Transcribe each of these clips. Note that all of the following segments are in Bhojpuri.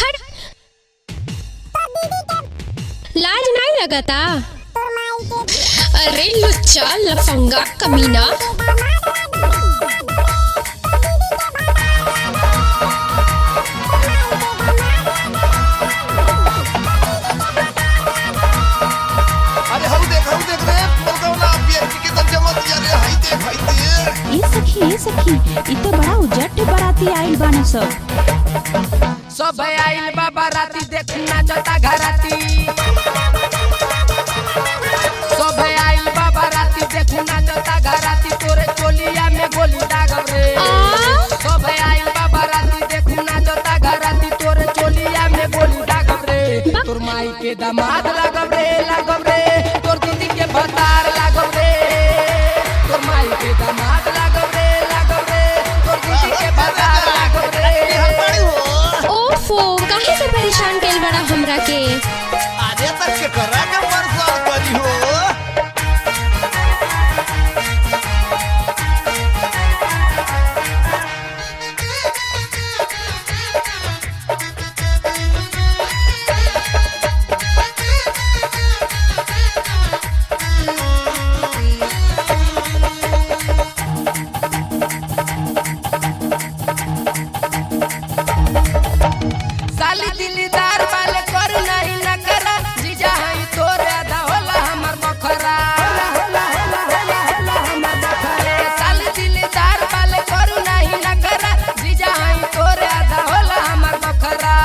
हट, लाज नहीं लगता? अरे लुच्चा लफंगा कमीना। ए सखी इतो बड़ा उजट बराती आइल बाने सब आइल बा बाराती देखना जता घराती। सब आइल बा बाराती देखना जता घराती तोरे चोलिया में गोली दागब रे। सब आइल बा बाराती देखना जता घराती तोरे चोलिया में गोली दागब रे। तोर माई के दामाद लागब रे तोर दीदी के भतार लागब रे। तोर माई के दामाद लागब रे तोर दीदी के भतार लागब रे। ओफो, काहे से परेशान कैल बड़ा हमरा के? आजे तक के करा के परेशान करी हो। साली दिलदार वाले कर नहीं न करा जीजा हई तोरे आधा होला हमर बखरा। साली दिलदार वाले कर नहीं न करा जीजा हई तोरे आधा होला हमर बखरा।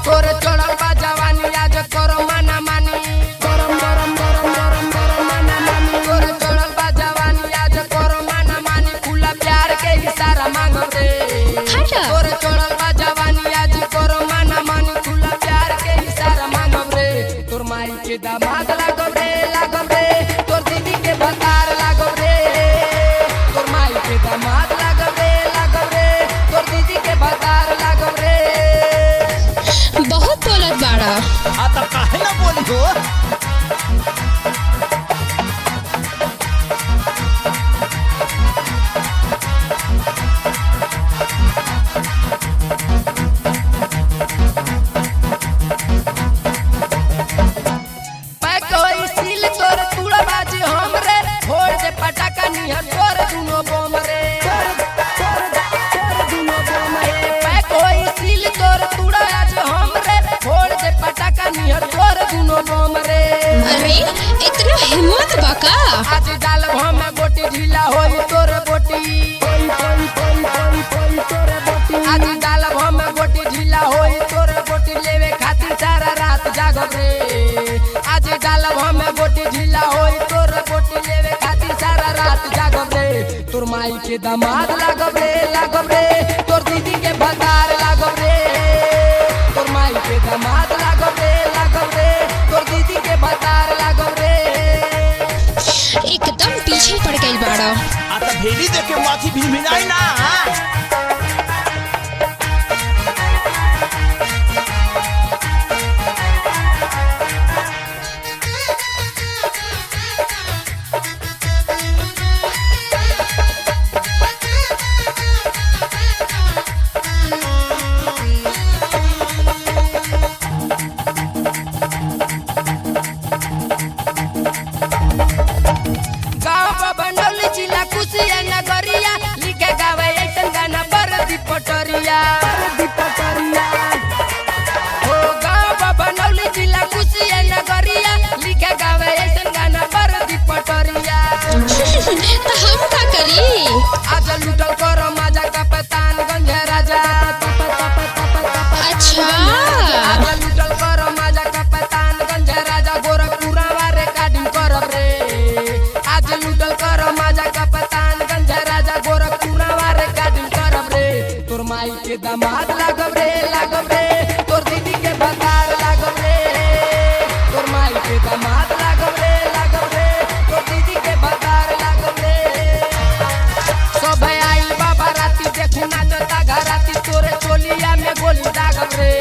तोरे चढ़ल बा जवानी आज करो माना मानी। तोरे चढ़ल बा जवानी आज करो माना मानी खुला प्यार के इशारा मांगब रे। तोरे चढ़ल बा जवानी आज करो माना मानी खुला प्यार के इशारा मांगब रे। तोर माई के दामाद लागब रे तोर दीदी के भतार लागब रे। तोर माई के दामाद लागब रे तोर दीदी के भतार लागब रे। बहुत बोलत बाड़ा। आ त काहे ना बोली हो। पैक होई सील तोर तूड़ा बाजी हमरे छोड़ दे पटाखा निहर तोर दुनो बम रे। पैक होई सील तोर तूड़ा आज हमरे छोड़ दे पटाखा निहर तोर दुनो बम रे। अरे इतना हिम्मत बाका? आज डालब हम गोटी ढीला होई तोर बोटी। आज डालब हम गोटी ढीला होई तोर बोटी लेवे खातिर सारा रात जागब रे। आज डालब हम गोटी ढीला होई तोर बोटी लेवे खातिर सारा रात जागब रे। तोर माई के दामाद लागब रे तोर दीदी के भतार लागब रे। तोर माई के दामाद लागब रे तोर दीदी के भतार लागब रे। एकदम पीछे पड़ गई बाड़ा। आ त भेड़ी देख के माथी भिनभिनाई ना। गाँव बनौली जिला कुशिया नगरिया लिखे गावे ऐसन गाना बरदी पटरिया। हो गाँव बनौली जिला कुशिया नगरिया लिखे गावे ऐसन गाना बरदी पटरिया। तो हम का करी? आज लूटल करो मजा का पतान गंज राजा। अच्छा, आज लूटल करो मजा का पतान गंज राजा गोरखपुरा वारे काटिंग करब रे। आज लूटल करो मजा का पतान गंज राजा गोरखपुरा वारे काटिंग करब रे। तोर माई के दामाद लागब रे तोर दीदी के भतार लागब रे। तोर माई के दामाद लागब रे तोर दीदी के भतार लागब रे। सब आइल बा बाराती देखना जता घराती तोरे चोलिया में गोली दागब रे।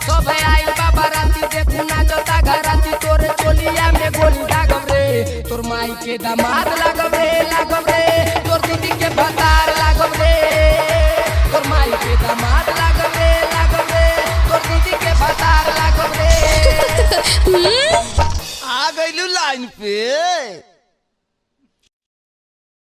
सब आइल बा बाराती देखना जता घराती तोरे चोलिया में गोली दागब रे। तोर माई के दामाद लागब रे तोर दीदी के भतार लागब रे। तोर माई के दामाद पे